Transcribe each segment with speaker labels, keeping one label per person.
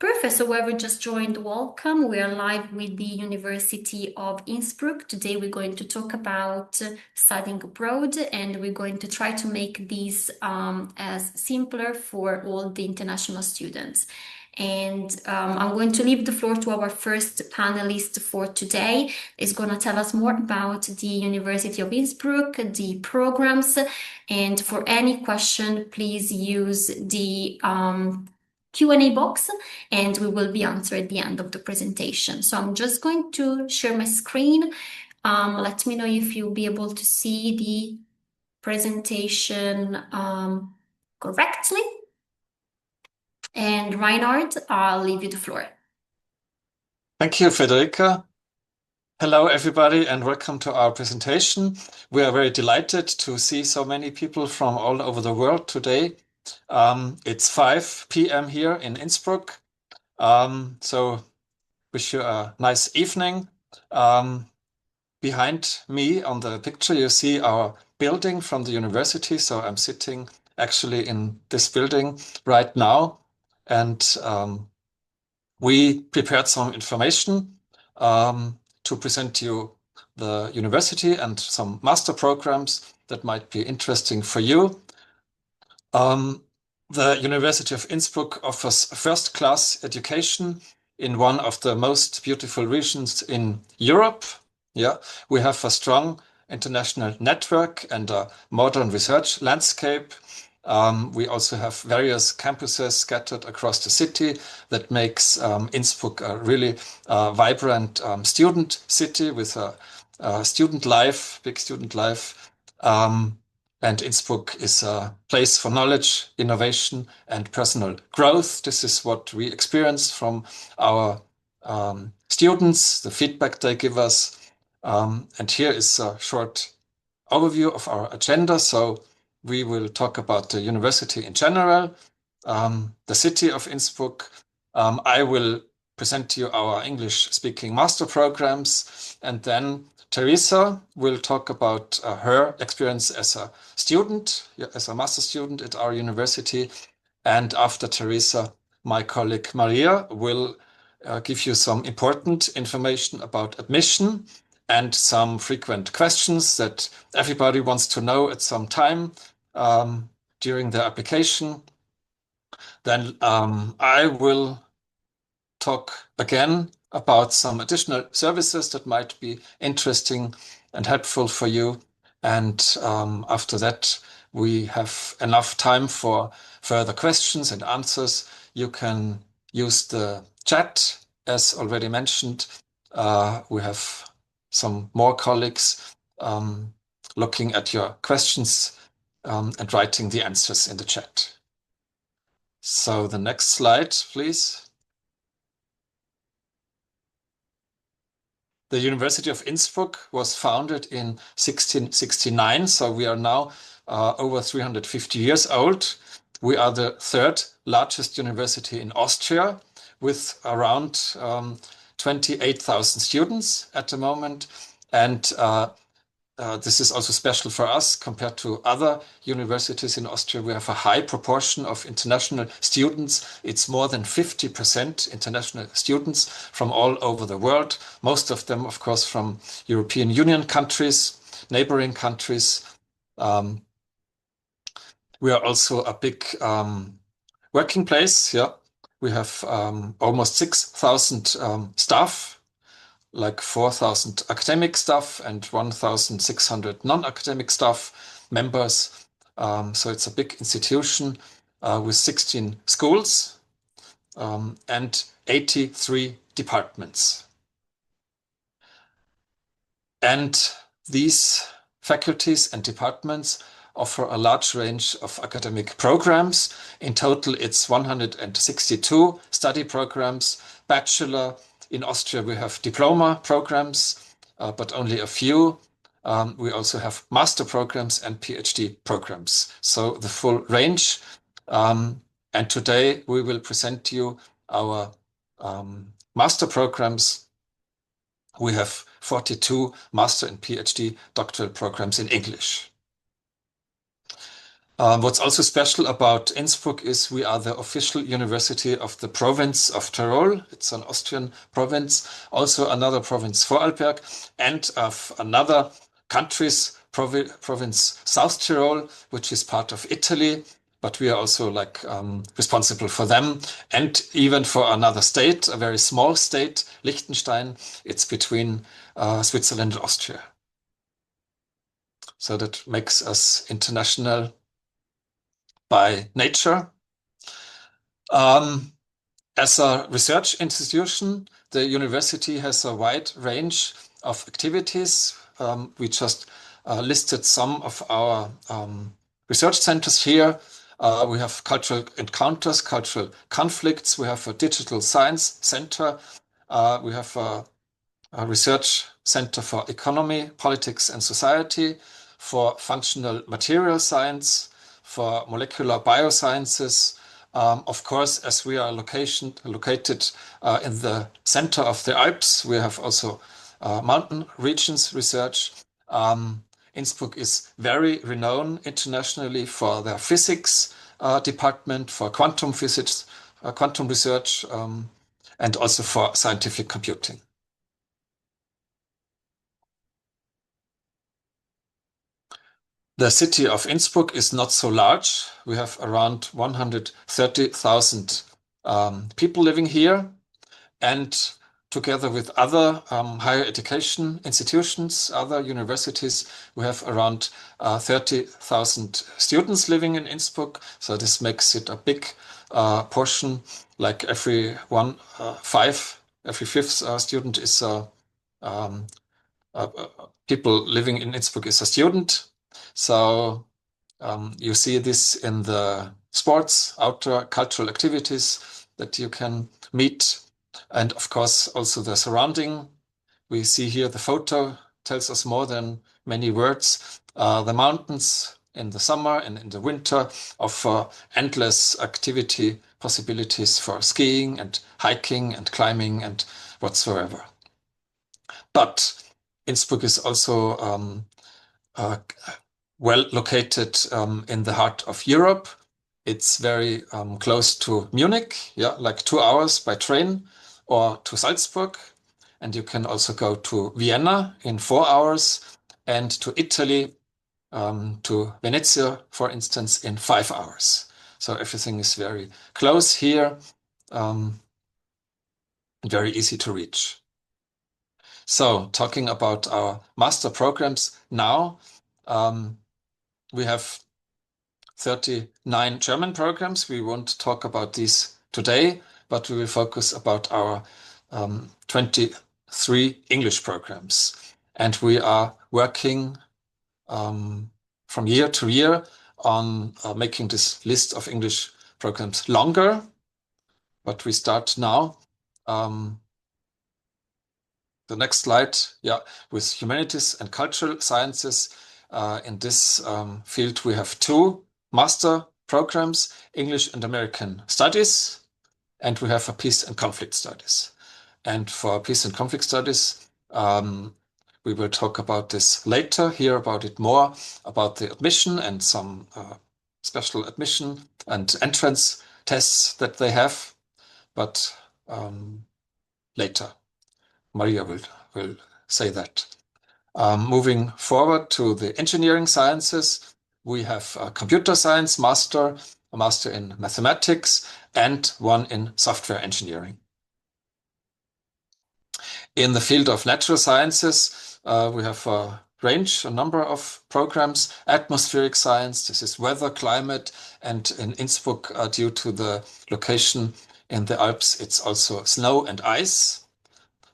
Speaker 1: Perfect. So whoever just joined, welcome. We are live with the University of Innsbruck. Today we're going to talk about studying abroad, and we're going to try to make these as simpler for all the international students. And I'm going to leave the floor to our first panelist for today. Is going to tell us more about the University of Innsbruck, the programs, and for any question, please use the Q&A box and we will be answered at the end of the presentation. So I'm just going to share my screen. Let me know if you'll be able to see the presentation correctly. And Reinhard, I'll leave you the floor.
Speaker 2: Thank you, Federica. Hello, everybody, and welcome to our presentation. We are very delighted to see so many people from all over the world today. It's 5 p.m. here in Innsbruck, so wish you a nice evening. Behind me on the picture, you see our building from the university. So I'm sitting actually in this building right now, and we prepared some information to present you the university and some master programs that might be interesting for you. The University of Innsbruck offers first-class education in one of the most beautiful regions in Europe. Yeah, we have a strong international network and a modern research landscape. We also have various campuses scattered across the city that makes Innsbruck a really vibrant student city with a student life, big student life. And Innsbruck is a place for knowledge, innovation, and personal growth. This is what we experience from our students, the feedback they give us. And here is a short overview of our agenda. So we will talk about the university in general, the city of Innsbruck. I will present to you our English-speaking master programs, and then Teresa will talk about her experience as a student, as a master student at our university. And after Teresa, my colleague Maria will give you some important information about admission and some frequent questions that everybody wants to know at some time during the application. Then I will talk again about some additional services that might be interesting and helpful for you. And after that, we have enough time for further questions and answers. You can use the chat, as already mentioned. We have some more colleagues looking at your questions and writing the answers in the chat. So the next slide, please. The University of Innsbruck was founded in 1669, so we are now over 350 years old. We are the third largest university in Austria with around 28,000 students at the moment. And this is also special for us compared to other universities in Austria. We have a high proportion of international students. It's more than 50% international students from all over the world. Most of them, of course, from European Union countries, neighboring countries. We are also a big working place. Yeah, we have almost 6,000 staff, like 4,000 academic staff and 1,600 non-academic staff members. So it's a big institution with 16 schools and 83 departments. And these faculties and departments offer a large range of academic programs. In total, it's 162 study programs, bachelor. In Austria, we have diploma programs, but only a few. We also have master programs and PhD programs, so the full range. And today we will present to you our master programs. We have 42 master and PhD doctoral programs in English. What's also special about Innsbruck is we are the official university of the province of Tyrol. It's an Austrian province, also another province, Vorarlberg, and of another country's province, South Tyrol, which is part of Italy. But we are also like responsible for them, and even for another state, a very small state, Liechtenstein. It's between Switzerland and Austria. So that makes us international by nature. As a research institution, the university has a wide range of activities. We just listed some of our research centers here. We have cultural encounters, cultural conflicts. We have a digital science center. We have a research center for economy, politics, and society, for functional material science, for molecular biosciences. Of course, as we are located in the center of the Alps, we have also mountain regions research. Innsbruck is very renowned internationally for their physics department, for quantum physics, quantum research, and also for scientific computing. The city of Innsbruck is not so large. We have around 130,000 people living here. And together with other higher education institutions, other universities, we have around 30,000 students living in Innsbruck. So this makes it a big portion, like every fifth student is people living in Innsbruck is a student. So you see this in the sports, outdoor cultural activities that you can meet. And of course, also the surrounding. We see here the photo tells us more than many words. The mountains in the summer and in the winter offer endless activity possibilities for skiing and hiking and climbing and whatsoever. But Innsbruck is also well located in the heart of Europe. It's very close to Munich, yeah, like 2 hours by train, or to Salzburg. And you can also go to Vienna in 4 hours, and to Italy, to Venezia, for instance, in 5 hours. So everything is very close here, very easy to reach. So talking about our master programs now, we have 39 German programs. We won't talk about these today, but we will focus about our 23 English programs. And we are working from year to year on making this list of English programs longer. But we start now. The next slide, yeah, with humanities and cultural sciences. In this field, we have 2 master programs, English and American Studies, and we have a Peace and Conflict Studies. And for Peace and Conflict Studies, we will talk about this later, hear about it more, about the admission and some special admission and entrance tests that they have, but later. Maria will say that. Moving forward to the engineering sciences, we have a computer science master, a master in mathematics, and one in software engineering. In the field of natural sciences, we have a number of programs. Atmospheric science, this is weather, climate, and in Innsbruck, due to the location in the Alps, it's also snow and ice.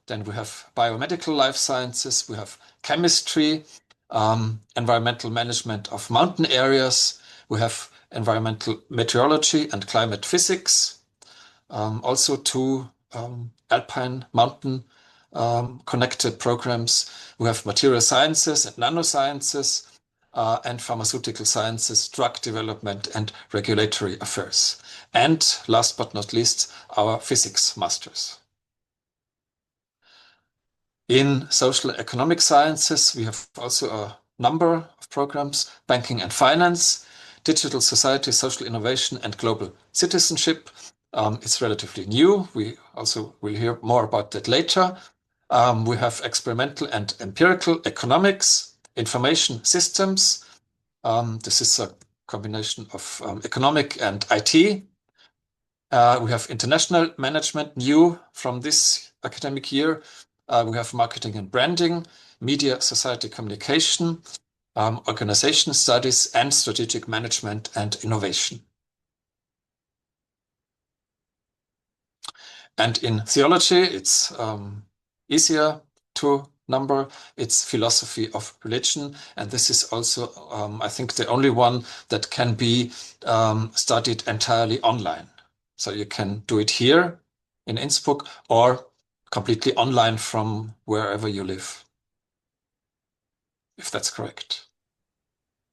Speaker 2: Then we have biomedical life sciences, we have chemistry, environmental management of mountain areas, we have environmental meteorology and climate physics, also 2 alpine mountain connected programs. We have material sciences and nanosciences, and pharmaceutical sciences, drug development, and regulatory affairs. And last but not least, our physics masters. In social economic sciences, we have also a number of programs, banking and finance, Digital Society, Social Innovation, and Global Citizenship. It's relatively new. We also will hear more about that later. We have experimental and empirical economics, information systems. This is a combination of economic and IT. We have international management, new from this academic year. We have marketing and branding, media, society, communication, organization studies, and strategic management and innovation. And in theology, it's easier to number. It's philosophy of religion. And this is also, I think, the only one that can be studied entirely online. So you can do it here in Innsbruck or completely online from wherever you live, if that's correct.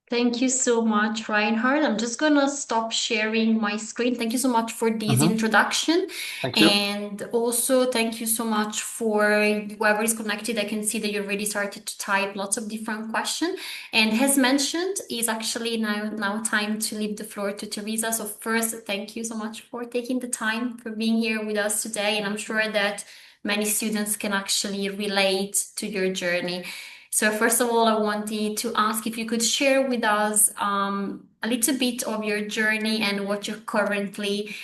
Speaker 1: Thank you so much, Reinhard. I'm just gonna stop sharing my screen. Thank you so much for this introduction.
Speaker 2: Thank you.
Speaker 1: And also thank you so much for whoever is connected. I can see that you already started to type lots of different questions. And as mentioned, is actually now time to leave the floor to Teresa. So first, thank you so much for taking the time for being here with us today. And I'm sure that many students can actually relate to your journey. So first of all, I wanted to ask if you could share with us a little bit of your journey and what you're currently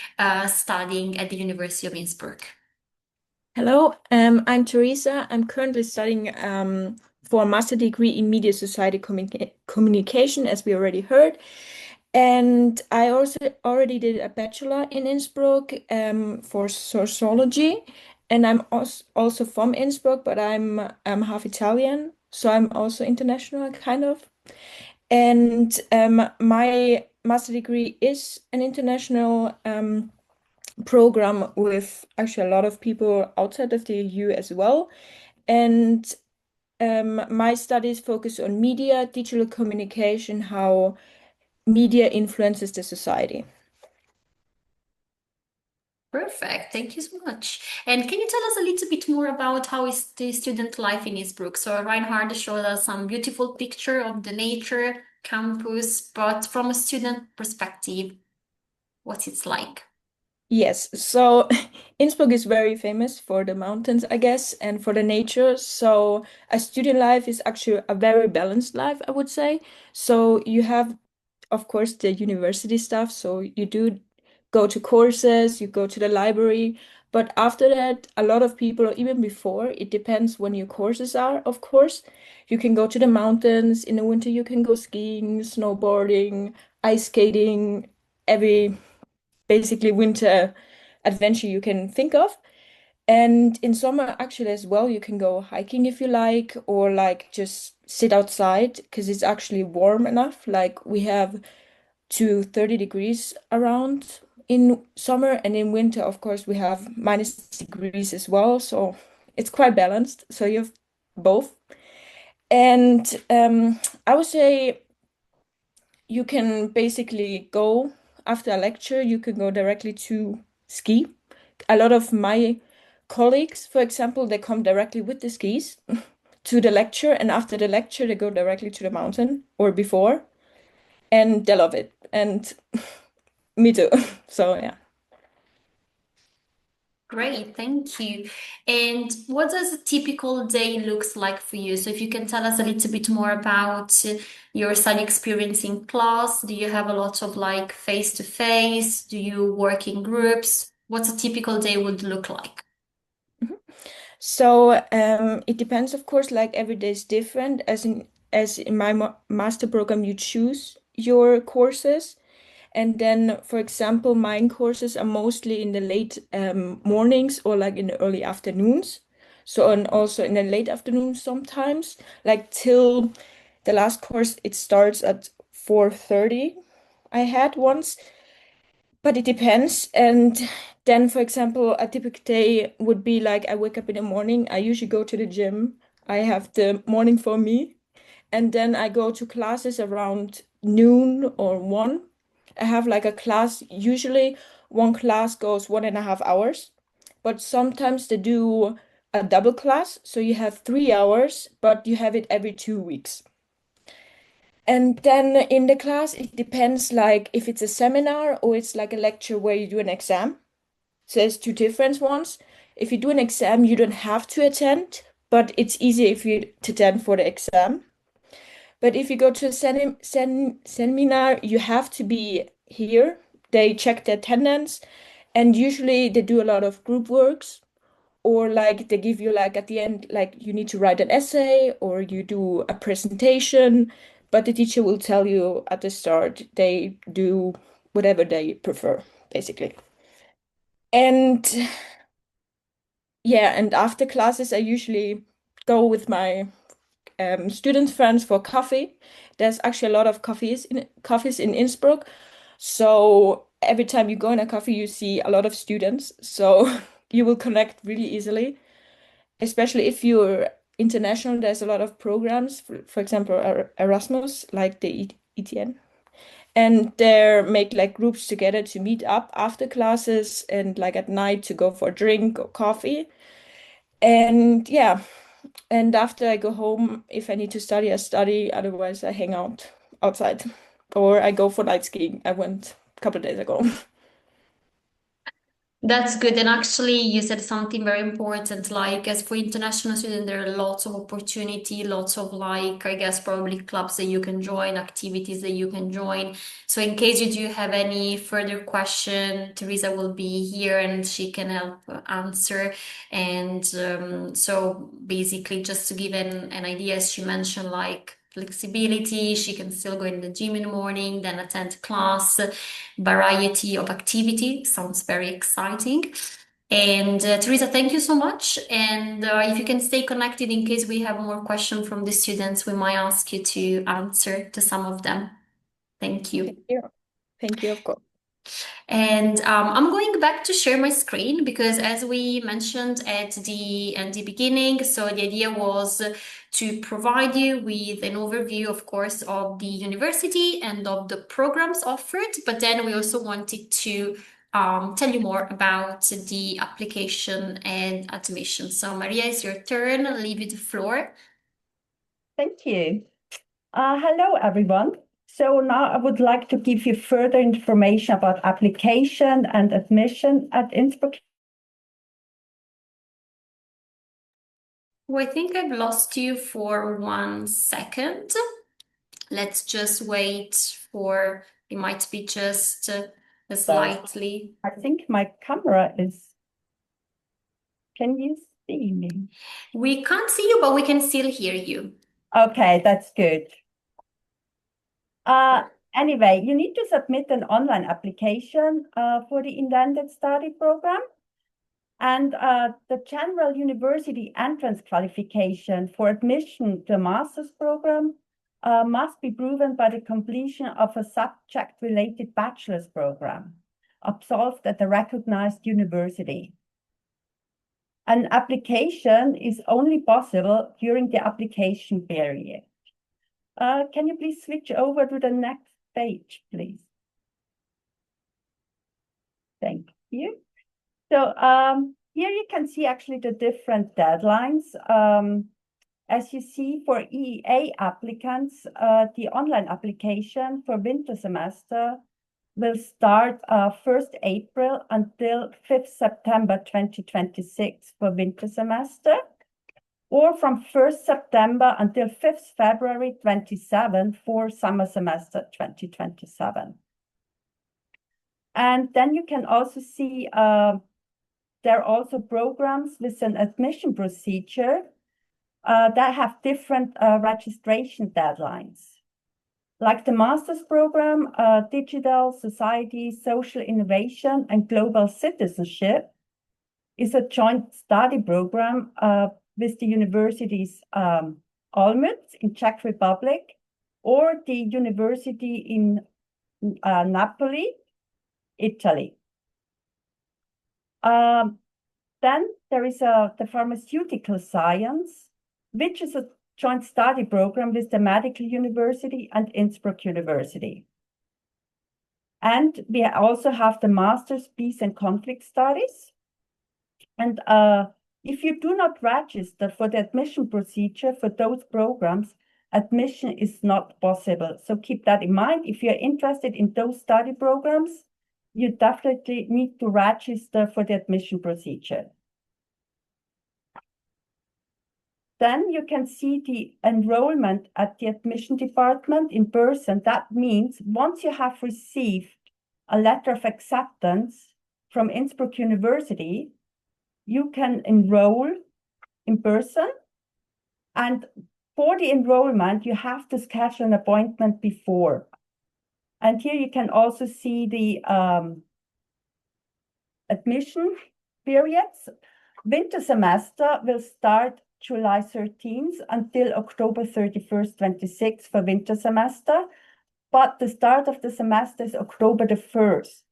Speaker 1: studying at the University of Innsbruck.
Speaker 3: Hello, I'm Teresa. I'm currently studying for a master degree in media society communication, as we already heard. And I also already did a bachelor in Innsbruck for sociology. And I'm also from Innsbruck, but I'm half Italian, so I'm also international, kind of. And my master degree is an international program with actually a lot of people outside of the EU as well. And my studies focus on media, digital communication, how media influences the society.
Speaker 1: Perfect. Thank you so much. And can you tell us a little bit more about how is the student life in Innsbruck? So Reinhard showed us some beautiful picture of the nature campus, but from a student perspective, what's it like?
Speaker 3: Yes, so Innsbruck is very famous for the mountains, I guess, and for the nature. So a student life is actually a very balanced life, I would say. So you have, of course, the university stuff. So you do go to courses, you go to the library. But after that, a lot of people, or even before, it depends when your courses are, of course. You can go to the mountains. In the winter, you can go skiing, snowboarding, ice skating, every basically winter adventure you can think of. And in summer, actually, as well, you can go hiking if you like, or like just sit outside because it's actually warm enough. Like we have to 30 degrees around in summer, and in winter, of course, we have -degrees as well. So it's quite balanced. So you have both. And I would say you can basically go after a lecture, you can go directly to ski. A lot of my colleagues, for example, they come directly with the skis to the lecture, and after the lecture, they go directly to the mountain or before, and they love it. And me too. So, yeah.
Speaker 1: Great, thank you. And what does a typical day looks like for you? So if you can tell us a little bit more about your study experience in class, do you have a lot of like face-to-face? Do you work in groups? What's a typical day would look like?
Speaker 3: Mhm. So it depends, of course, like every day is different. As in my master program, you choose your courses. And then, for example, mine courses are mostly in the late mornings or like in the early afternoons. So, and also in the late afternoons sometimes, like till the last course, it starts at 4:30. I had once, but it depends. And then, for example, a typical day would be like I wake up in the morning. I usually go to the gym. I have the morning for me. And then I go to classes around noon or 1. I have like a class, usually one class goes 1.5 hours, but sometimes they do a double class. So you have 3 hours, but you have it every 2 weeks. And then in the class, it depends like if it's a seminar or it's like a lecture where you do an exam. So there's two different ones. If you do an exam, you don't have to attend, but it's easier if you to attend for the exam. But if you go to a seminar, you have to be here. They check the attendance, and usually they do a lot of group works, or like they give you like at the end, like you need to write an essay or you do a presentation, but the teacher will tell you at the start they do whatever they prefer, basically. And yeah, and after classes, I usually go with my student friends for coffee. There's actually a lot of coffees in Innsbruck. So every time you go in a coffee, you see a lot of students. So you will connect really easily, especially if you're international. There's a lot of programs, for example, Erasmus, like the ETN. And they make like groups together to meet up after classes and like at night to go for a drink or coffee. And yeah, and after I go home, if I need to study, I study. Otherwise, I hang out outside or I go for night skiing. I went a couple of days ago.
Speaker 1: That's good. And actually, you said something very important. Like, as for international students, there are lots of opportunity, lots of like, I guess, probably clubs that you can join, activities that you can join. So, in case you do have any further question, Teresa will be here and she can help answer. And so, basically, just to give an idea, as she mentioned, like flexibility, she can still go in the gym in the morning, then attend class, variety of activity. Sounds very exciting. And Teresa, thank you so much. And if you can stay connected in case we have more questions from the students, we might ask you to answer to some of them. Thank you.
Speaker 3: Thank you. Thank you, of course.
Speaker 1: And I'm going back to share my screen because as we mentioned at the beginning, so the idea was to provide you with an overview, of course, of the university and of the programs offered, but then we also wanted to tell you more about the application and admission. So Maria, it's your turn. I'll leave you the floor.
Speaker 4: Thank you. Hello, everyone. So now I would like to give you further information about application and admission at Innsbruck.
Speaker 1: Well, I think I've lost you for 1 second. Let's just wait for, it might be just slightly.
Speaker 4: I think my camera is, can you see me?
Speaker 1: We can't see you, but we can still hear you.
Speaker 4: Okay, that's good. Anyway, you need to submit an online application for the intended study program. And the general university entrance qualification for admission to a master's program must be proven by the completion of a subject-related bachelor's program absolved at a recognized university. An application is only possible during the application period. Can you please switch over to the next page, please? Thank you. So here you can see actually the different deadlines. As you see for EEA applicants, the online application for winter semester will start 1st April until 5th September 2026 for winter semester, or from 1st September until 5th February 27 for summer semester 2027. And then you can also see there are also programs with an admission procedure that have different registration deadlines. Like the master's program, Digital Society, Social Innovation and Global Citizenship is a joint study program with the universities Olmütz in Czech Republic or the university in Napoli, Italy. Then there is the pharmaceutical science, which is a joint study program with the Medical University and Innsbruck University. And we also have the Master's Peace and Conflict Studies. And if you do not register for the admission procedure for those programs, admission is not possible. So keep that in mind. If you're interested in those study programs, you definitely need to register for the admission procedure. Then you can see the enrollment at the admission department in person. That means once you have received a letter of acceptance from Innsbruck University, you can enroll in person. And for the enrollment, you have to schedule an appointment before. And here you can also see the admission periods. Winter semester will start July 13th until October 31st, 26 for winter semester, but the start of the semester is October the 1st.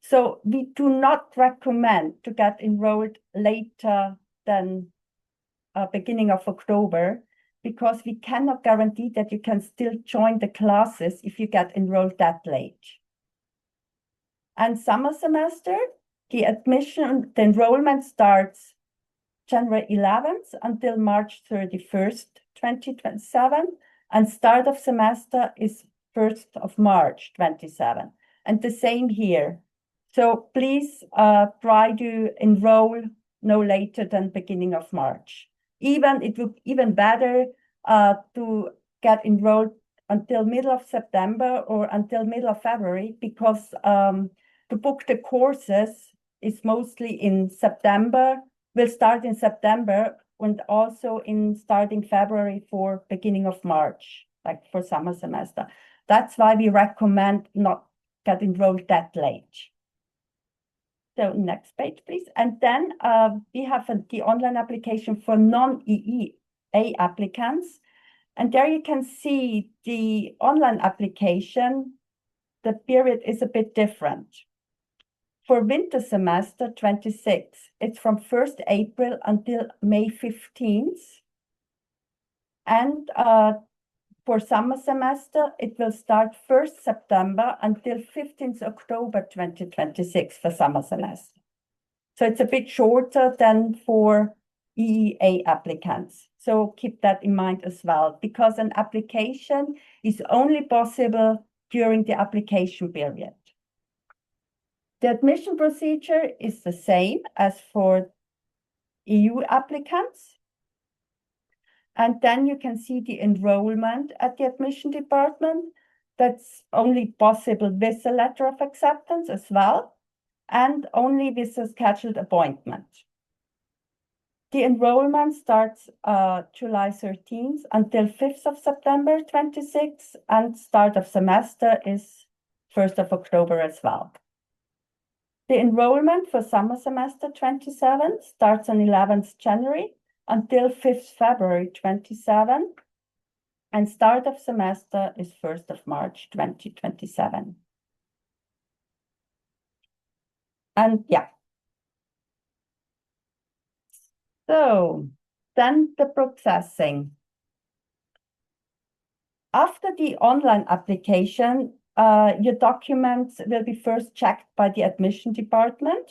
Speaker 4: So we do not recommend to get enrolled later than beginning of October, because we cannot guarantee that you can still join the classes if you get enrolled that late. And summer semester, the enrollment starts January 11th until March 31st, 2027, and start of semester is 1st of March 27. And the same here. So please try to enroll no later than beginning of March. It would even better to get enrolled until middle of September or until middle of February, because to book the courses is mostly in September. Will start in September and also in starting February for beginning of March, like for summer semester. That's why we recommend not get enrolled that late. So next page, please. And then we have the online application for non-EEA applicants. And there you can see the online application, the period is a bit different. For winter semester 26, it's from 1st April until May 15th. And for summer semester, it will start 1st September until 15th October 2026 for summer semester. So it's a bit shorter than for EEA applicants. So keep that in mind as well, because an application is only possible during the application period. The admission procedure is the same as for EU applicants. And then you can see the enrollment at the admission department. That's only possible with a letter of acceptance as well, and only with a scheduled appointment. The enrollment starts July 13th until 5th of September 26, and start of semester is 1st of October as well. The enrollment for summer semester 27 starts on 11th January until 5th February 27, and start of semester is 1st of March 2027. And yeah. So then the processing. After the online application, your documents will be first checked by the admission department,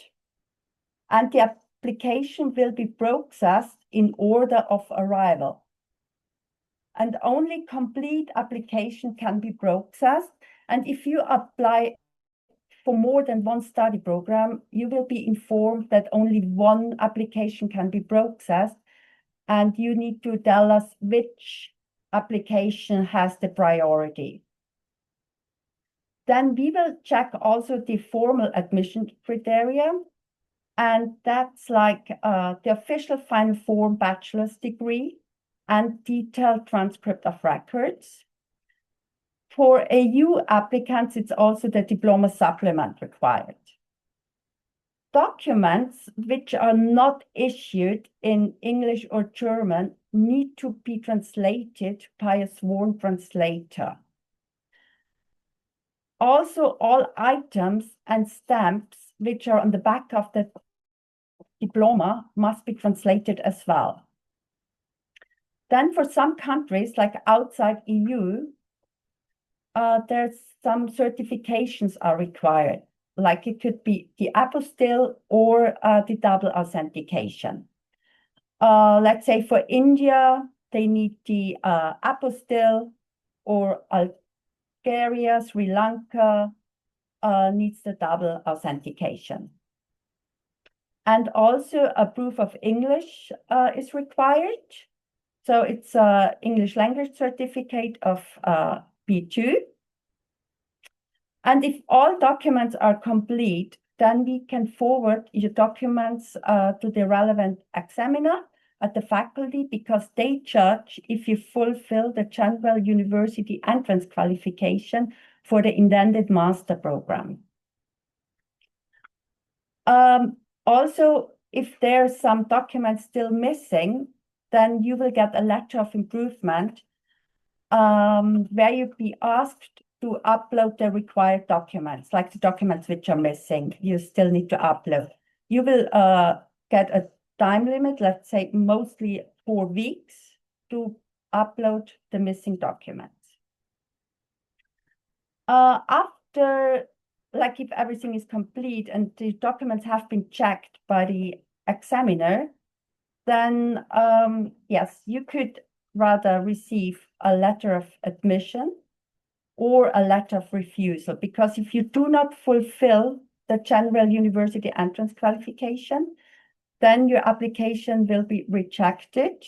Speaker 4: and the application will be processed in order of arrival. And only complete application can be processed. And if you apply for more than one study program, you will be informed that only one application can be processed, and you need to tell us which application has the priority. Then we will check also the formal admission criteria, and that's like the official final form bachelor's degree and detailed transcript of records. For EU applicants, it's also the diploma supplement required. Documents which are not issued in English or German need to be translated by a sworn translator. Also, all items and stamps which are on the back of the diploma must be translated as well. Then for some countries, like outside EU, there's some certifications are required, like it could be the apostille or the double authentication. Let's say for India, they need the apostille, or Bulgaria, Sri Lanka needs the double authentication. And also a proof of English is required. So it's an English language certificate of B2. And if all documents are complete, then we can forward your documents to the relevant examiner at the faculty, because they judge if you fulfill the general university entrance qualification for the intended master program. Also, if there's some documents still missing, then you will get a letter of improvement where you'll be asked to upload the required documents, like the documents which are missing, you still need to upload. You will get a time limit, let's say mostly 4 weeks, to upload the missing documents. After, like if everything is complete and the documents have been checked by the examiner, then yes, you could rather receive a letter of admission or a letter of refusal, because if you do not fulfill the general university entrance qualification, then your application will be rejected.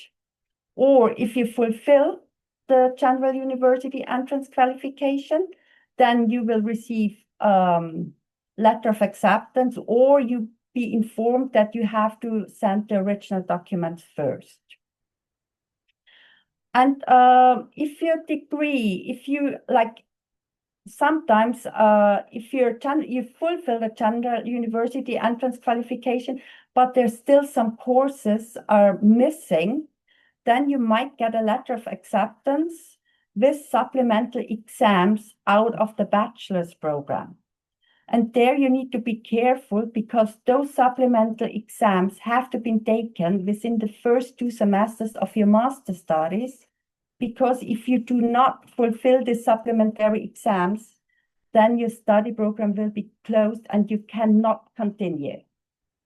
Speaker 4: Or if you fulfill the general university entrance qualification, then you will receive letter of acceptance, or you be informed that you have to send the original documents first. And if your degree, if you like, sometimes if you fulfill the general university entrance qualification, but there's still some courses are missing, then you might get a letter of acceptance with supplemental exams out of the bachelor's program. And there you need to be careful, because those supplemental exams have to be taken within the first 2 semesters of your master studies, because if you do not fulfill the supplementary exams, then your study program will be closed and you cannot continue.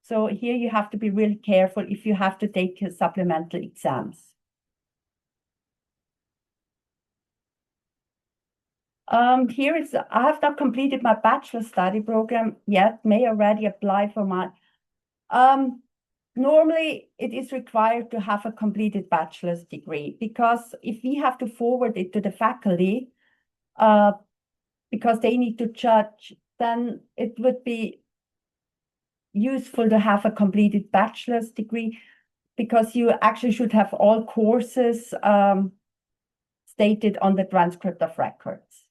Speaker 4: So here you have to be really careful if you have to take supplemental exams. Here is, I have not completed my bachelor study program yet, may already apply for my, normally it is required to have a completed bachelor's degree, because if we have to forward it to the faculty, because they need to judge, then it would be useful to have a completed bachelor's degree, because you actually should have all courses stated on the transcript of records.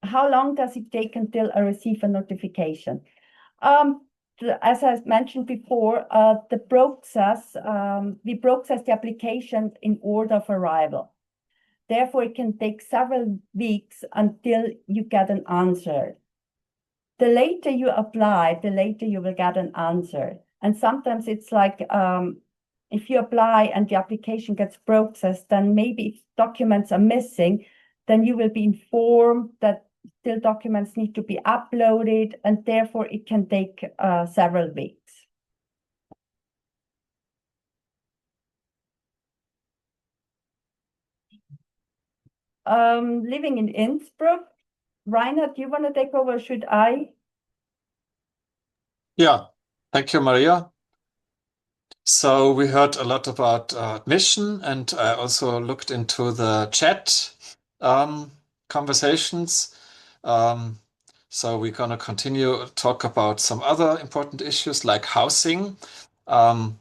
Speaker 4: How long does it take until I receive a notification? As I mentioned before, we process the application in order of arrival. Therefore, it can take several weeks until you get an answer. The later you apply, the later you will get an answer. And sometimes it's like, if you apply and the application gets processed, then maybe if documents are missing, then you will be informed that still documents need to be uploaded, and therefore it can take several weeks. Living in Innsbruck, Reinhard, do you want to take over? Should I?
Speaker 2: Yeah, thank you, Maria. So we heard a lot about admission, and I also looked into the chat conversations. So we're going to continue to talk about some other important issues like housing. The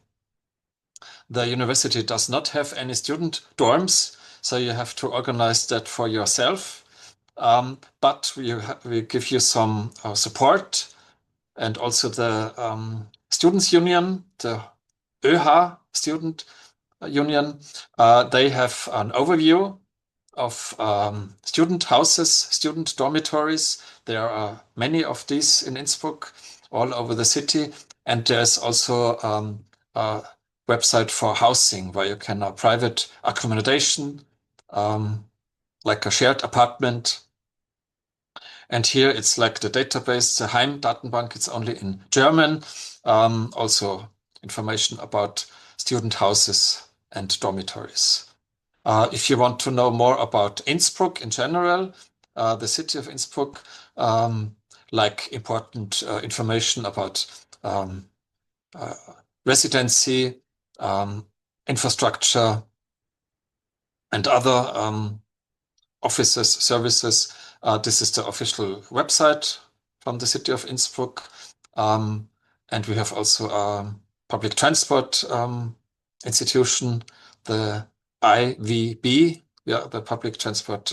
Speaker 2: university does not have any student dorms, so you have to organize that for yourself. But we give you some support, and also the Students' Union, the ÖH Student Union, they have an overview of student houses, student dormitories. There are many of these in Innsbruck, all over the city. And there's also a website for housing where you can have private accommodation, like a shared apartment. And here it's like the database, the Heim-Datenbank, it's only in German. Also information about student houses and dormitories. If you want to know more about Innsbruck in general, the city of Innsbruck, like important information about residency, infrastructure, and other offices, services. This is the official website from the city of Innsbruck. And we have also a public transport institution, the IVB, the public transport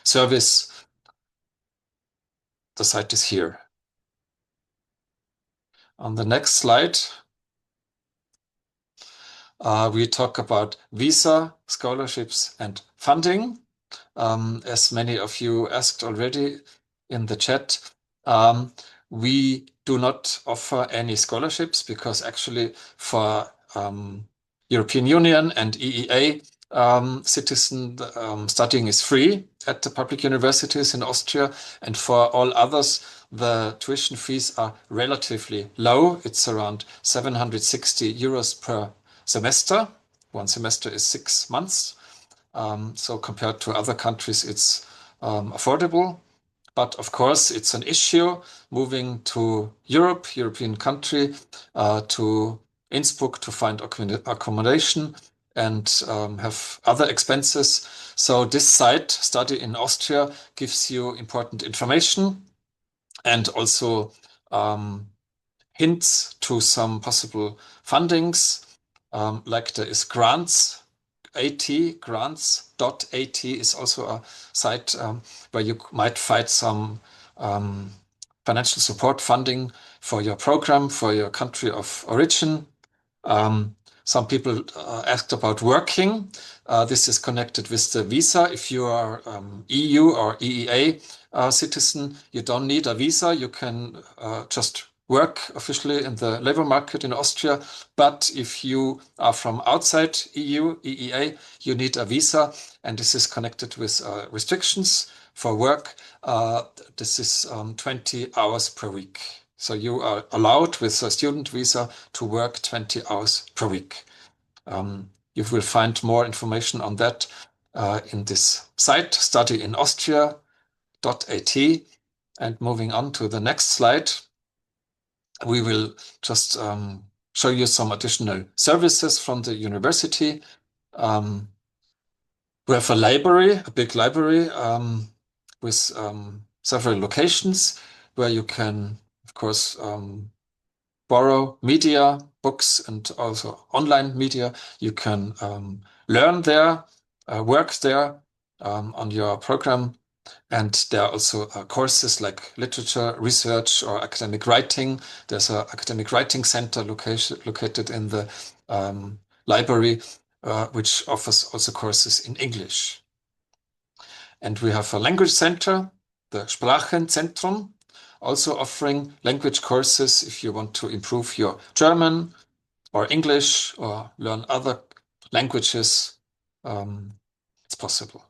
Speaker 2: service. The site is here. On the next slide, we talk about visa, scholarships, and funding. As many of you asked already in the chat, we do not offer any scholarships because actually for European Union and EEA citizen studying is free at the public universities in Austria, and for all others the tuition fees are relatively low. It's around 760 euros per semester. One semester is 6 months. So compared to other countries, it's affordable. But of course, it's an issue moving to Europe, European country, to Innsbruck to find accommodation and have other expenses. So this site, Study in Austria, gives you important information and also hints to some possible fundings. Like there is grants.at is also a site where you might find some financial support funding for your program, for your country of origin. Some people asked about working. This is connected with the visa. If you are EU or EEA citizen, you don't need a visa. You can just work officially in the labor market in Austria. But if you are from outside EU, EEA, you need a visa, and this is connected with restrictions for work. This is 20 hours per week. So you are allowed with a student visa to work 20 hours per week. You will find more information on that in this site, studyinaustria.at. And moving on to the next slide, we will just show you some additional services from the university. We have a library, a big library with several locations where you can, of course, borrow media, books, and also online media. You can learn there, work there on your program. And there are also courses like literature, research, or academic writing. There's an academic writing center located in the library, which offers also courses in English. And we have a language center, the Sprachenzentrum, also offering language courses if you want to improve your German or English or learn other languages. It's possible.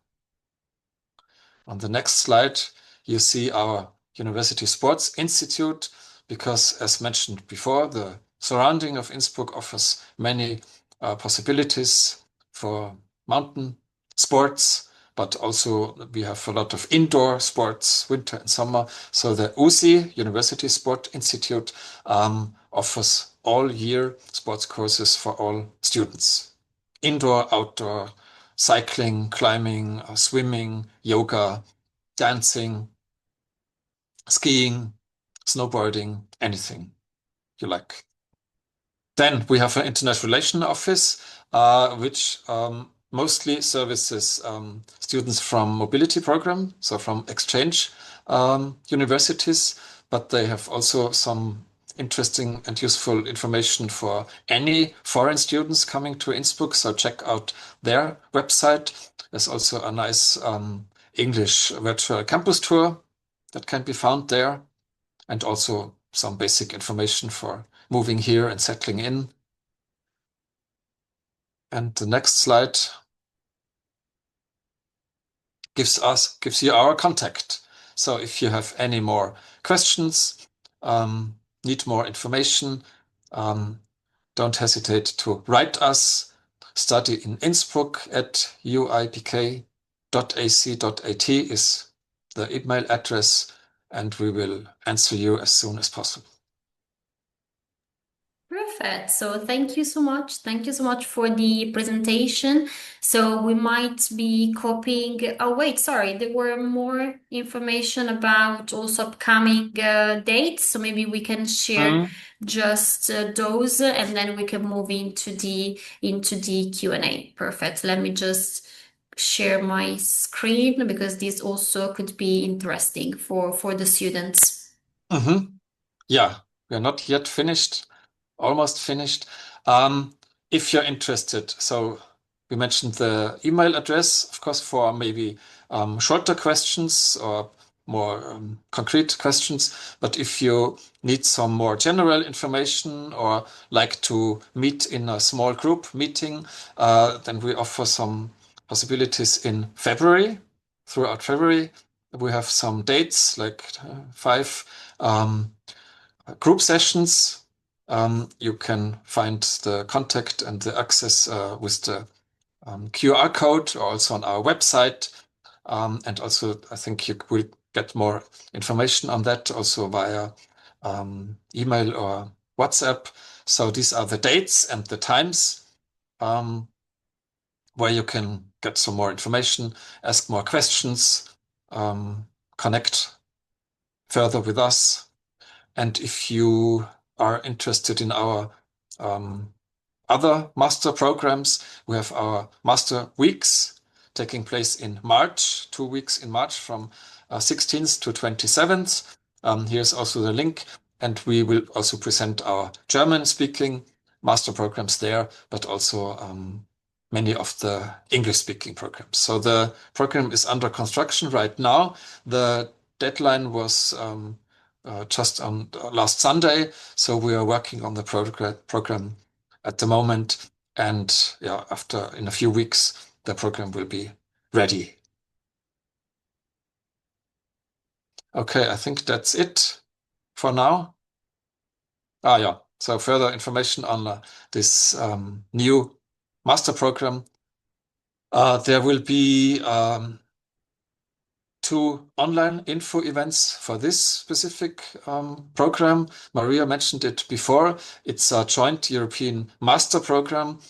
Speaker 2: On the next slide, you see our University Sports Institute, because as mentioned before, the surrounding of Innsbruck offers many possibilities for mountain sports, but also we have a lot of indoor sports, winter and summer. So the USI, University Sport Institute, offers all year sports courses for all students. Indoor, outdoor, cycling, climbing, swimming, yoga, dancing, skiing, snowboarding, anything you like. Then we have an international relation office, which mostly services students from mobility program, so from exchange universities, but they have also some interesting and useful information for any foreign students coming to Innsbruck. So check out their website. There's also a nice English virtual campus tour that can be found there, and also some basic information for moving here and settling in. And the next slide gives you our contact. So if you have any more questions, need more information, don't hesitate to write us. Study in Innsbruck at uipk.ac.at is the email address, and we will answer you as soon as possible.
Speaker 1: Perfect. So thank you so much. Thank you so much for the presentation. So we might be copying. Oh, wait, sorry. There were more information about also upcoming dates. So maybe we can share just those, and then we can move into the Q&A. Perfect. Let me just share my screen because this also could be interesting for the students.
Speaker 2: Yeah, we are not yet finished. Almost finished. If you're interested, so we mentioned the email address, of course, for maybe shorter questions or more concrete questions. But if you need some more general information or like to meet in a small group meeting, then we offer some possibilities in February. Throughout February, we have some dates, like 5 group sessions. You can find the contact and the access with the QR code, or also on our website. And also, I think you will get more information on that also via email or WhatsApp. So these are the dates and the times where you can get some more information, ask more questions, connect further with us. And if you are interested in our other master programs, we have our master weeks taking place in March, 2 weeks in March from 16th to 27th. Here's also the link, and we will also present our German-speaking master programs there, but also many of the English-speaking programs. So the program is under construction right now. The deadline was just on last Sunday. So we are working on the program at the moment. And yeah, in a few weeks, the program will be ready. Okay, I think that's it for now. Yeah. So further information on this new master program. There will be 2 online info events for this specific program. Maria mentioned it before. It's a joint European master program.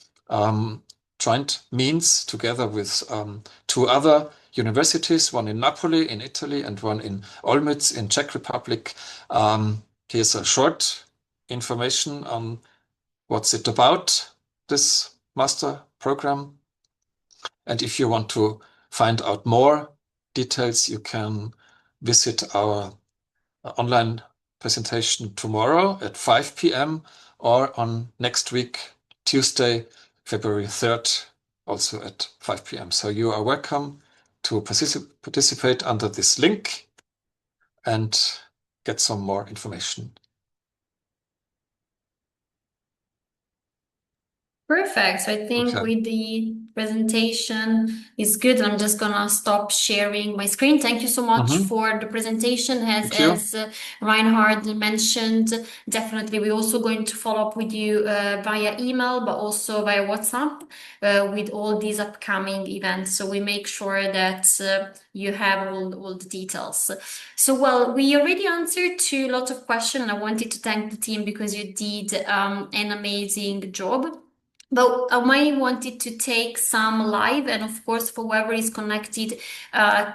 Speaker 2: Joint means together with 2 other universities, one in Napoli in Italy and one in Olmütz in Czech Republic. Here's a short information on what's it about, this master program. And if you want to find out more details, you can visit our online presentation tomorrow at 5 p.m. or on next week, Tuesday, February 3rd, also at 5 p.m. So you are welcome to participate under this link and get some more information.
Speaker 1: Perfect. So I think with the presentation is good. I'm just gonna stop sharing my screen. Thank you so much for the presentation. As Reinhard mentioned, definitely we're also going to follow up with you via email, but also via WhatsApp with all these upcoming events. So we make sure that you have all the details. So, well, we already answered to a lot of questions, and I wanted to thank the team because you did an amazing job. But I might wanted to take some live, and of course, for whoever is connected,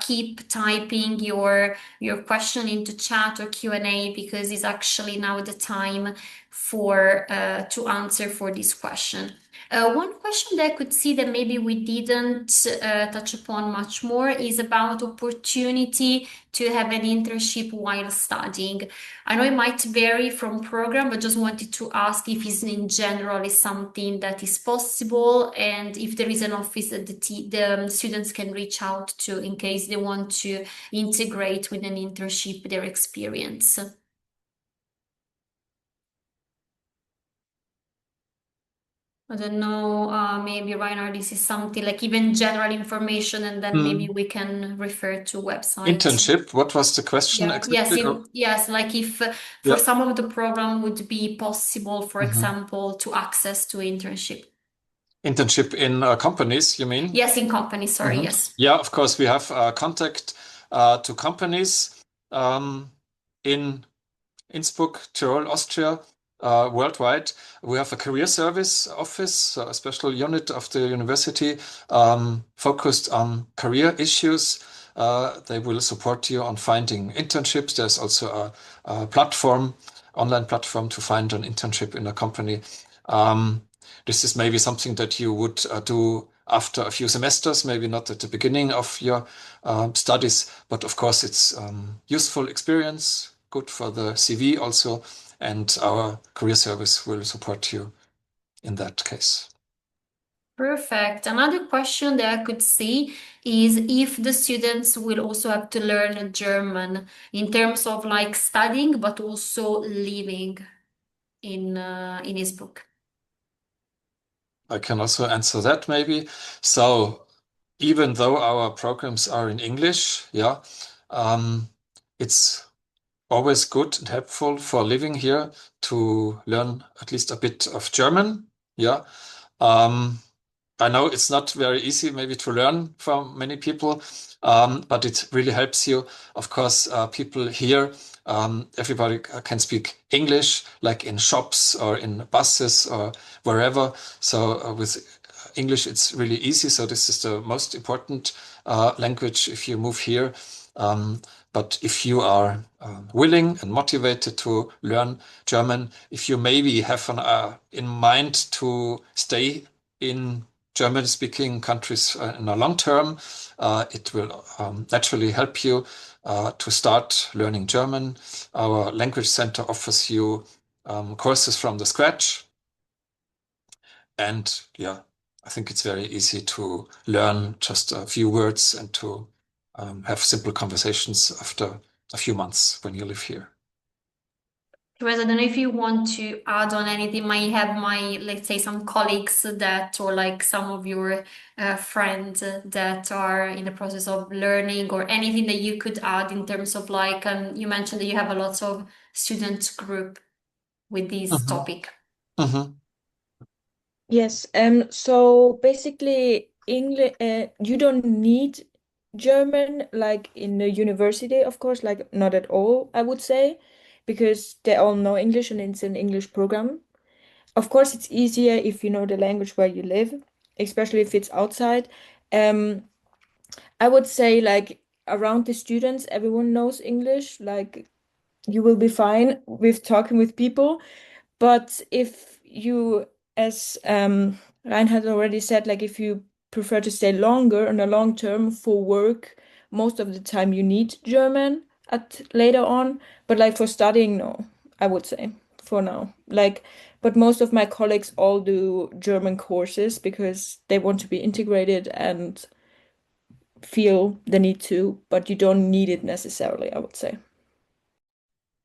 Speaker 1: keep typing your question into chat or Q&A because it's actually now the time for to answer for this question. One question that I could see that maybe we didn't touch upon much more is about opportunity to have an internship while studying. I know it might vary from program, but just wanted to ask if it's in general is something that is possible, and if there is an office that the students can reach out to in case they want to integrate with an internship their experience. I don't know, maybe Reinhard, this is something like even general information, and then maybe we can refer to websites.
Speaker 2: Internship, what was the question
Speaker 1: Yeah, yes,
Speaker 2: exactly?
Speaker 1: yes, like if for some of the program would be possible, for example, to access to internship.
Speaker 2: Internship in companies, you mean?
Speaker 1: Yes, in companies, sorry, yes.
Speaker 2: Yeah, of course, we have contact to companies in Innsbruck, Tyrol, Austria, worldwide. We have a career service office, a special unit of the university focused on career issues. They will support you on finding internships. There's also a platform, online platform to find an internship in a company. This is maybe something that you would do after a few semesters, maybe not at the beginning of your studies, but of course it's useful experience, good for the CV also, and our career service will support you in that case.
Speaker 1: Perfect. Another question that I could see is if the students will also have to learn German in terms of like studying, but also living in Innsbruck.
Speaker 2: I can also answer that maybe. So even though our programs are in English, yeah, it's always good and helpful for living here to learn at least a bit of German. Yeah. I know it's not very easy maybe to learn for many people, but it really helps you. Of course, people here, everybody can speak English, like in shops or in buses or wherever. So with English, it's really easy. So this is the most important language if you move here. But if you are willing and motivated to learn German, if you maybe have in mind to stay in German-speaking countries in a long term, it will naturally help you to start learning German. Our language center offers you courses from the scratch. And yeah, I think it's very easy to learn just a few words and to have simple conversations after a few months when you live here.
Speaker 1: Therese, I don't know if you want to add on anything. Might have let's say, some colleagues that, or like some of your friends that are in the process of learning, or anything that you could add in terms of like, you mentioned that you have a lot of student group with this topic.
Speaker 3: Yes, so basically English, you don't need German like in the university, of course, like not at all, I would say, because they all know English and it's an English program. Of course, it's easier if you know the language where you live, especially if it's outside. Um, I would say like around the students, everyone knows English, like you will be fine with talking with people. But if you, as Reinhard already said, like if you prefer to stay longer on a long term for work, most of the time you need German at later on. But like for studying, no, I would say for now. Like, but most of my colleagues all do German courses because they want to be integrated and feel the need to, but you don't need it necessarily, I would say.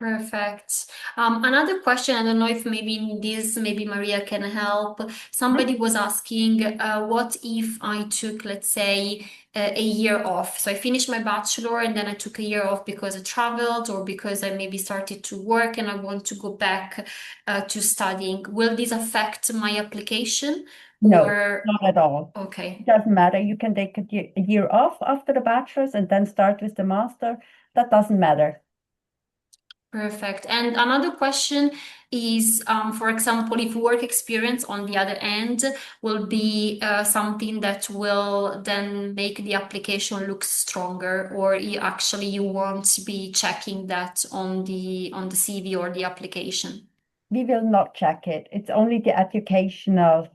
Speaker 1: Perfect. Another question, I don't know if maybe in this, maybe Maria can help. Somebody was asking, what if I took, let's say, a year off? So I finished my bachelor and then I took a year off because I traveled or because I maybe started to work and I want to go back to studying. Will this affect my application?
Speaker 4: No,
Speaker 1: Or
Speaker 4: not at all.
Speaker 1: okay.
Speaker 4: It doesn't matter. You can take a year off after the bachelor's and then start with the master. That doesn't matter.
Speaker 1: Perfect. And another question is, for example, if work experience on the other end will be something that will then make the application look stronger, or actually you won't be checking that on the CV or the application.
Speaker 4: We will not check it. It's only the educational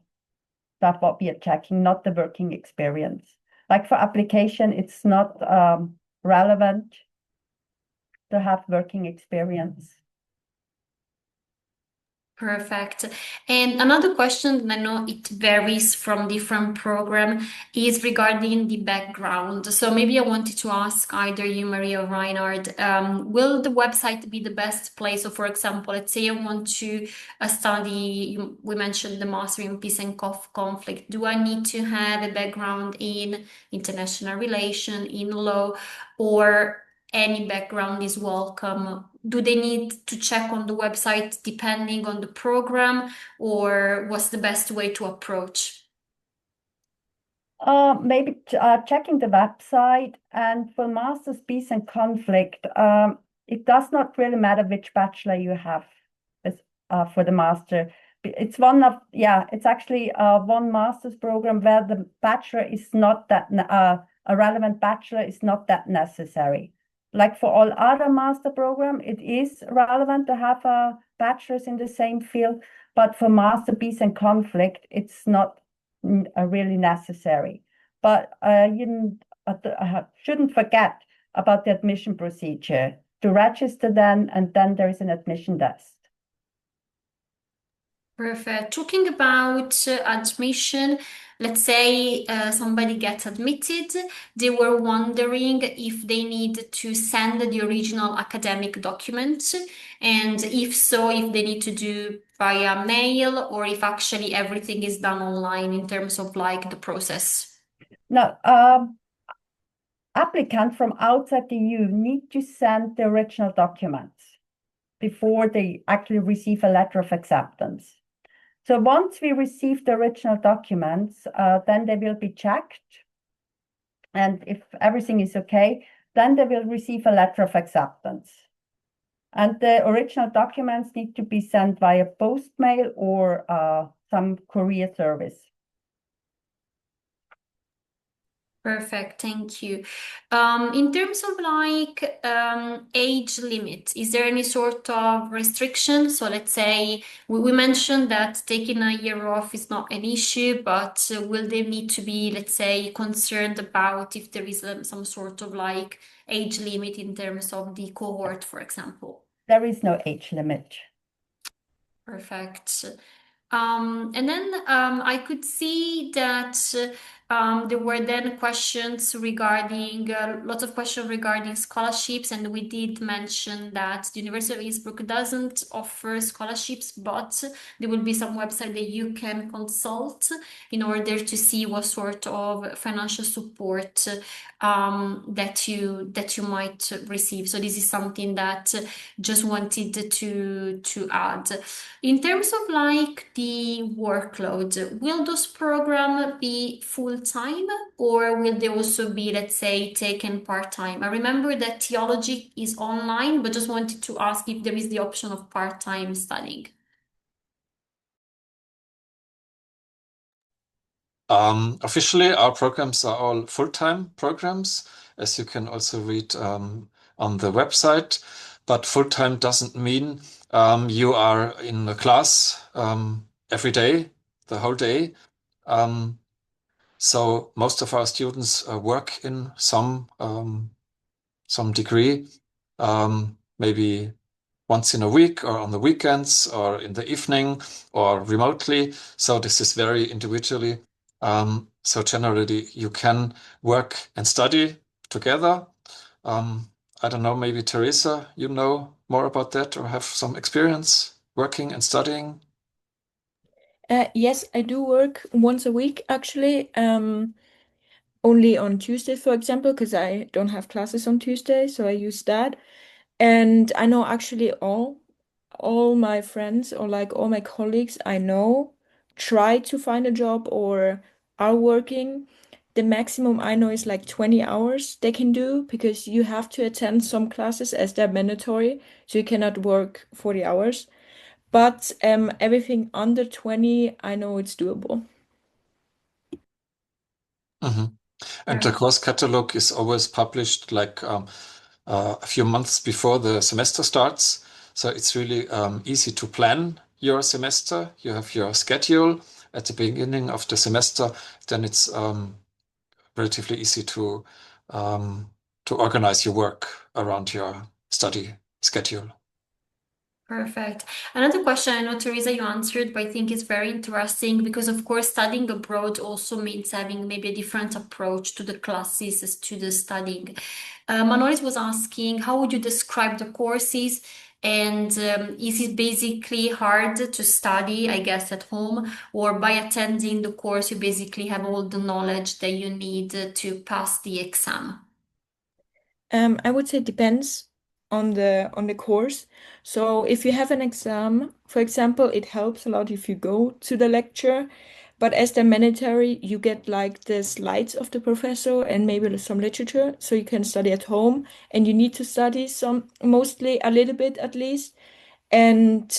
Speaker 4: stuff what we are checking, not the working experience. Like for application, it's not relevant to have working experience.
Speaker 1: Perfect. And another question, and I know it varies from different program, is regarding the background. So maybe I wanted to ask either you, Maria or Reinhard, will the website be the best place? So for example, let's say I want to study, we mentioned the Master in Peace and Conflict. Do I need to have a background in international relation, in law, or any background is welcome? Do they need to check on the website depending on the program, or what's the best way to approach?
Speaker 4: Maybe checking the website. And for Master's Peace and Conflict, it does not really matter which bachelor you have for the master. It's it's actually one master's program where the bachelor is not that, a relevant bachelor is not that necessary. Like for all other master program, it is relevant to have a bachelor's in the same field, but for Master Peace and Conflict, it's not really necessary. But you shouldn't forget about the admission procedure to register then, and then there is an admission test.
Speaker 1: Perfect. Talking about admission, let's say somebody gets admitted, they were wondering if they need to send the original academic document, and if so, if they need to do via mail or if actually everything is done online in terms of like the process.
Speaker 4: Now, applicants from outside the EU need to send the original documents before they actually receive a letter of acceptance. So once we receive the original documents, then they will be checked. And if everything is okay, then they will receive a letter of acceptance. And the original documents need to be sent via post mail or some courier service.
Speaker 1: Perfect, thank you. In terms of like age limit, is there any sort of restriction? So let's say we mentioned that taking a year off is not an issue, but will they need to be, let's say, concerned about if there is some sort of like age limit in terms of the cohort, for example?
Speaker 4: There is no age limit.
Speaker 1: Perfect. And then I could see that there were then questions regarding lots of questions regarding scholarships, and we did mention that the University of Innsbruck doesn't offer scholarships, but there will be some website that you can consult in order to see what sort of financial support that you might receive. So this is something that just wanted to add. In terms of like the workload, will those programs be full-time or will they also be, let's say, taken part-time? I remember that theology is online, but just wanted to ask if there is the option of part-time studying.
Speaker 2: Officially, our programs are all full-time programs, as you can also read on the website. But full-time doesn't mean you are in a class every day, the whole day. So most of our students work in some degree, maybe once in a week or on the weekends or in the evening or remotely. So this is very individually. So generally you can work and study together. I don't know, maybe Teresa, you know more about that or have some experience working and studying?
Speaker 3: Yes, I do work once a week actually. Only on Tuesday, for example, because I don't have classes on Tuesday, so I use that. And I know actually all my friends or like all my colleagues I know try to find a job or are working. The maximum I know is like 20 hours they can do because you have to attend some classes as they're mandatory, so you cannot work 40 hours. But everything under 20, I know it's doable.
Speaker 2: Mhm. And the course catalog is always published like a few months before the semester starts. So it's really easy to plan your semester. You have your schedule at the beginning of the semester. Then it's relatively easy to organize your work around your study schedule.
Speaker 1: Perfect. Another question I know, Teresa, you answered, but I think it's very interesting because, of course, studying abroad also means having maybe a different approach to the classes as to the studying. Manolis was asking, how would you describe the courses? And is it basically hard to study, I guess, at home, or by attending the course, you basically have all the knowledge that you need to pass the exam?
Speaker 3: I would say it depends on the course. So if you have an exam, for example, it helps a lot if you go to the lecture. But as they're mandatory, you get like the slides of the professor and maybe some literature, so you can study at home. And you need to study some, mostly a little bit at least. And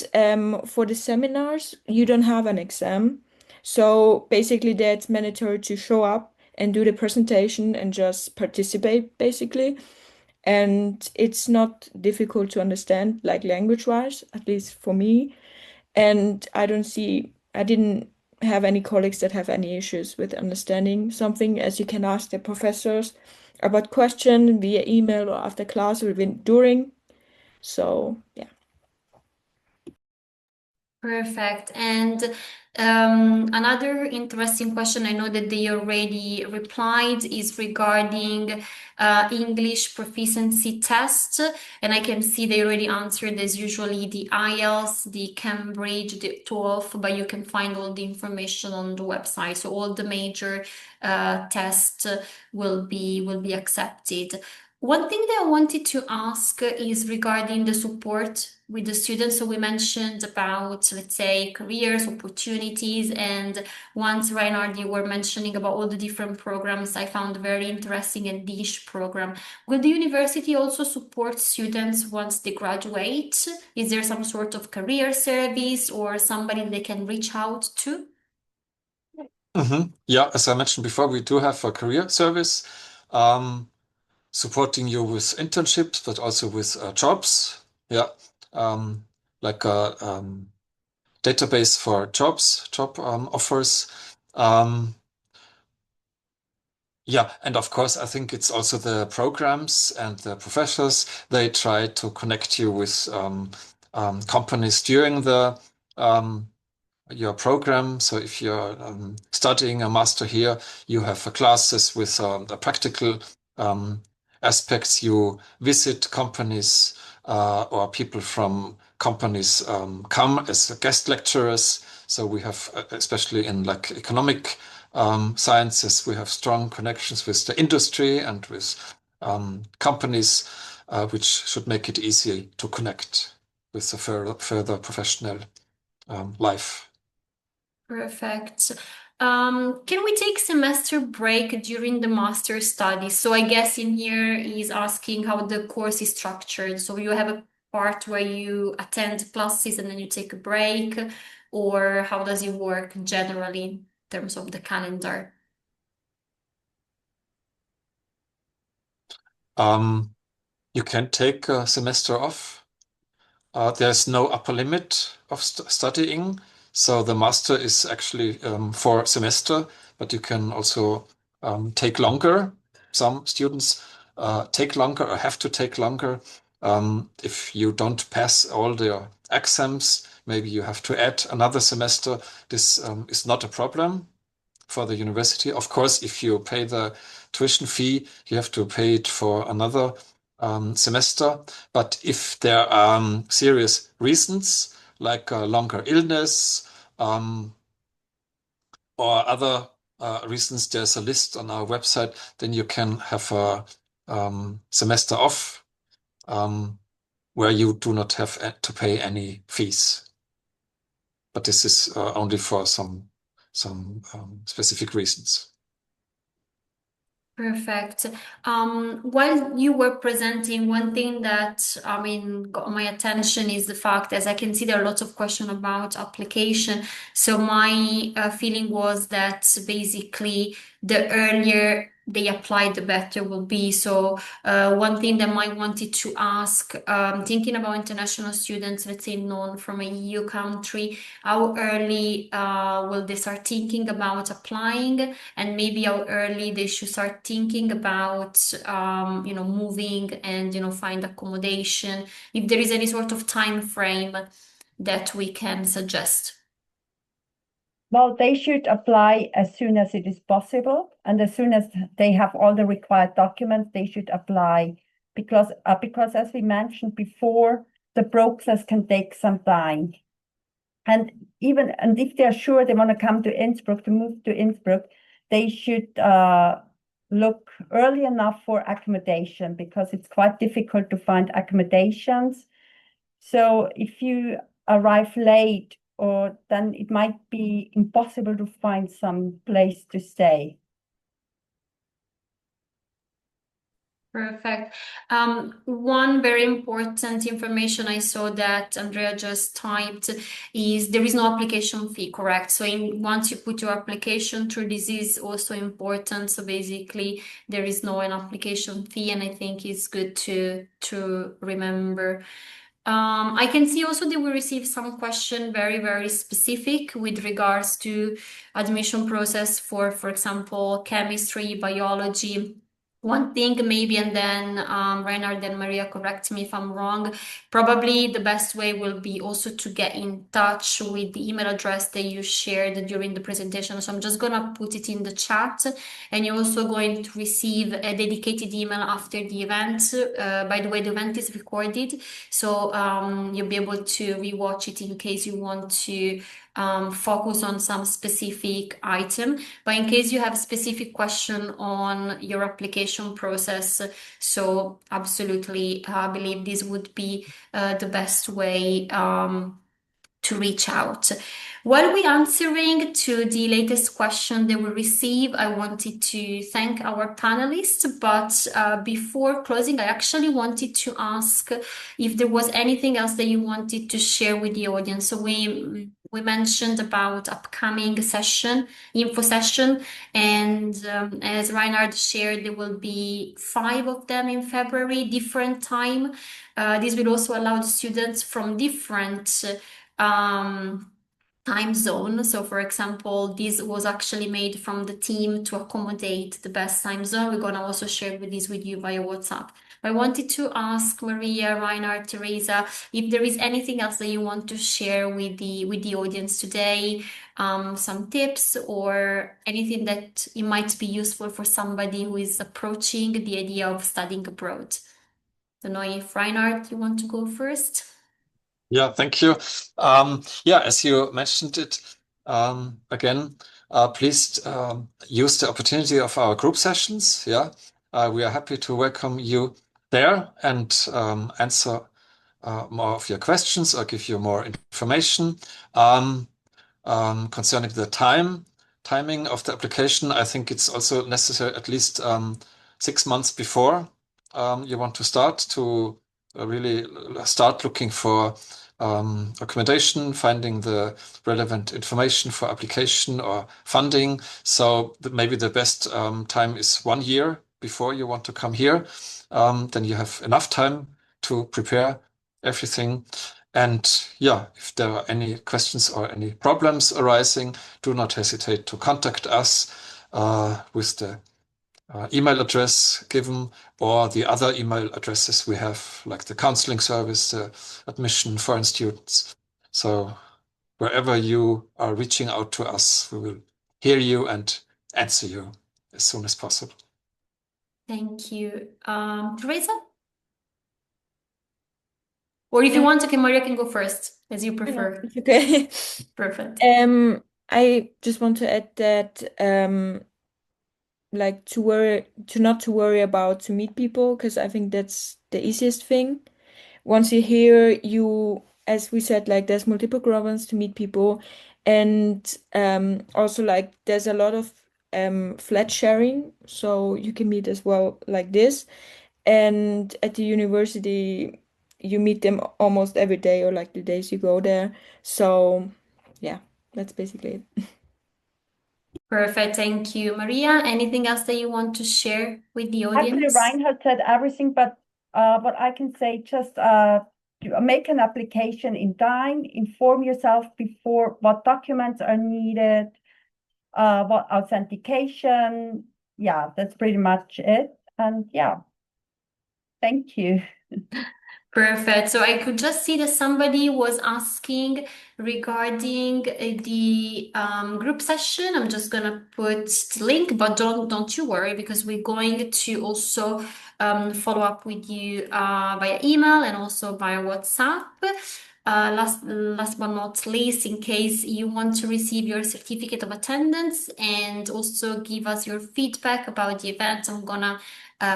Speaker 3: for the seminars, you don't have an exam. So basically, that's mandatory to show up and do the presentation and just participate, basically. And it's not difficult to understand, like language-wise, at least for me. And I didn't have any colleagues that have any issues with understanding something, as you can ask the professors about question via email or after class or even during. So yeah.
Speaker 1: Perfect. And another interesting question, I know that they already replied, is regarding English proficiency test. And I can see they already answered as usually the IELTS, the Cambridge, the TOEFL, but you can find all the information on the website. So all the major tests will be accepted. One thing that I wanted to ask is regarding the support with the students. So we mentioned about, let's say, careers, opportunities, and once Reinhard, you were mentioning about all the different programs I found very interesting and niche program. Will the university also support students once they graduate? Is there some sort of career service or somebody they can reach out to?
Speaker 2: Yeah, as I mentioned before, we do have a career service supporting you with internships, but also with jobs. Yeah, like a database for jobs, job offers. Yeah, and of course, I think it's also the programs and the professors. They try to connect you with companies during the your program. So if you're studying a master here, you have classes with the practical aspects. You visit companies or people from companies come as guest lecturers. So we have, especially in like economic sciences, we have strong connections with the industry and with companies, which should make it easy to connect with the further professional life.
Speaker 1: Perfect. Can we take semester break during the master studies? So I guess in here he's asking how the course is structured. So you have a part where you attend classes and then you take a break, or how does it work generally in terms of the calendar?
Speaker 2: You can take a semester off. There's no upper limit of studying. So the master is actually 4 semesters, but you can also take longer. Some students take longer or have to take longer. If you don't pass all the exams, maybe you have to add another semester. This is not a problem for the university. Of course, if you pay the tuition fee, you have to pay it for another semester. But if there are serious reasons, like a longer illness or other reasons, there's a list on our website, then you can have a semester off where you do not have to pay any fees. But this is only for some specific reasons.
Speaker 1: Perfect. While you were presenting, one thing that got my attention is the fact, as I can see, there are lots of questions about application. So my feeling was that basically the earlier they apply, the better will be. So one thing that I wanted to ask, thinking about international students, let's say known from a EU country, how early will they start thinking about applying, and maybe how early they should start thinking about, moving and, find accommodation, if there is any sort of time frame that we can suggest.
Speaker 4: Well, they should apply as soon as it is possible, and as soon as they have all the required documents, they should apply because as we mentioned before, the process can take some time. And if they're sure they want to come to Innsbruck, to move to Innsbruck, they should look early enough for accommodation because it's quite difficult to find accommodations. So if you arrive late, or then it might be impossible to find some place to stay.
Speaker 1: Perfect. One very important information I saw that Andrea just typed is there is no application fee, correct? So once you put your application through, this is also important. So basically there is no an application fee, and I think it's good to remember. I can see also that we received some question very, very specific with regards to admission process for example, chemistry, biology. One thing maybe, and then Reinhard and Maria, correct me if I'm wrong, probably the best way will be also to get in touch with the email address that you shared during the presentation. So I'm just gonna put it in the chat, and you're also going to receive a dedicated email after the event. By the way, the event is recorded, so you'll be able to rewatch it in case you want to focus on some specific item. But in case you have a specific question on your application process, so absolutely, I believe this would be the best way to reach out. While we're answering to the latest question that we received, I wanted to thank our panelists, but before closing, I actually wanted to ask if there was anything else that you wanted to share with the audience. So we mentioned about upcoming info session, and as Reinhard shared, there will be 5 of them in February, different time. This will also allow the students from different time zone. So for example, this was actually made from the team to accommodate the best time zone. We're gonna also share this with you via WhatsApp. I wanted to ask Maria, Reinhard, Teresa, if there is anything else that you want to share with the audience today, some tips or anything that it might be useful for somebody who is approaching the idea of studying abroad. Don't know if Reinhard, you want to go first?
Speaker 2: Yeah, thank you. Yeah, as you mentioned it, again, please use the opportunity of our group sessions. Yeah, we are happy to welcome you there and answer more of your questions or give you more information. Concerning the timing of the application, I think it's also necessary at least 6 months before you want to start to really start looking for accommodation, finding the relevant information for application or funding. So maybe the best time is 1 year before you want to come here. Then you have enough time to prepare everything. And yeah, if there are any questions or any problems arising, do not hesitate to contact us with the email address given or the other email addresses we have, like the counseling service, the admission foreign students. So wherever you are reaching out to us, we will hear you and answer you as soon as possible.
Speaker 1: Thank you. Teresa? Or if you want, okay, Maria can go first, as you prefer.
Speaker 3: It's okay.
Speaker 1: Perfect.
Speaker 3: I just want to add that like not to worry about to meet people, because I think that's the easiest thing. Once you're here, as we said, like there's multiple programs to meet people, and also like there's a lot of flat sharing, so you can meet as well like this. And at the university, you meet them almost every day or like the days you go there. So yeah, that's basically it.
Speaker 1: Perfect. Thank you, Maria. Anything else that you want to share with the
Speaker 4: Actually,
Speaker 1: audience?
Speaker 4: Reinhard said everything, but what I can say, just make an application in time, inform yourself before what documents are needed, what authentication. Yeah, that's pretty much it. And yeah, thank you.
Speaker 1: Perfect. So I could just see that somebody was asking regarding the group session. I'm just gonna put the link, but don't you worry, because we're going to also follow up with you via email and also via WhatsApp. Last but not least, in case you want to receive your certificate of attendance and also give us your feedback about the event, I'm gonna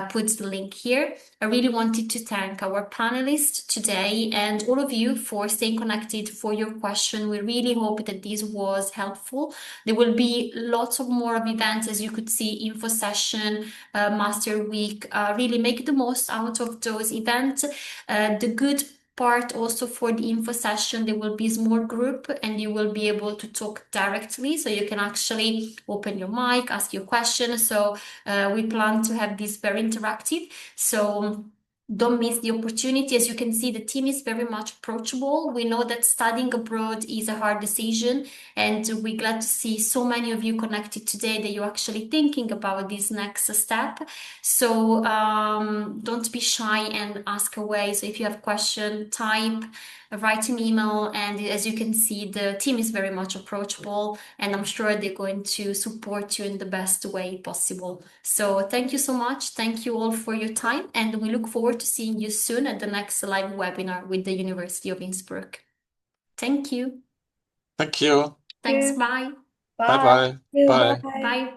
Speaker 1: put the link here. I really wanted to thank our panelists today and all of you for staying connected for your question. We really hope that this was helpful. There will be lots of more of events, as you could see, info session, master week. Really make the most out of those events. The good part also for the info session, there will be a small group and you will be able to talk directly, so you can actually open your mic, ask your question. So we plan to have this very interactive, so don't miss the opportunity. As you can see, the team is very much approachable. We know that studying abroad is a hard decision, and we're glad to see so many of you connected today that you're actually thinking about this next step. So don't be shy and ask away. So if you have question, type, write an email, and as you can see, the team is very much approachable, and I'm sure they're going to support you in the best way possible. So thank you so much. Thank you all for your time, and we look forward to seeing you soon at the next live webinar with the University of Innsbruck. Thank you.
Speaker 2: Thank you.
Speaker 1: Thanks. Bye.
Speaker 2: Bye bye.
Speaker 3: Yeah,
Speaker 2: Bye.
Speaker 3: bye.
Speaker 1: Bye.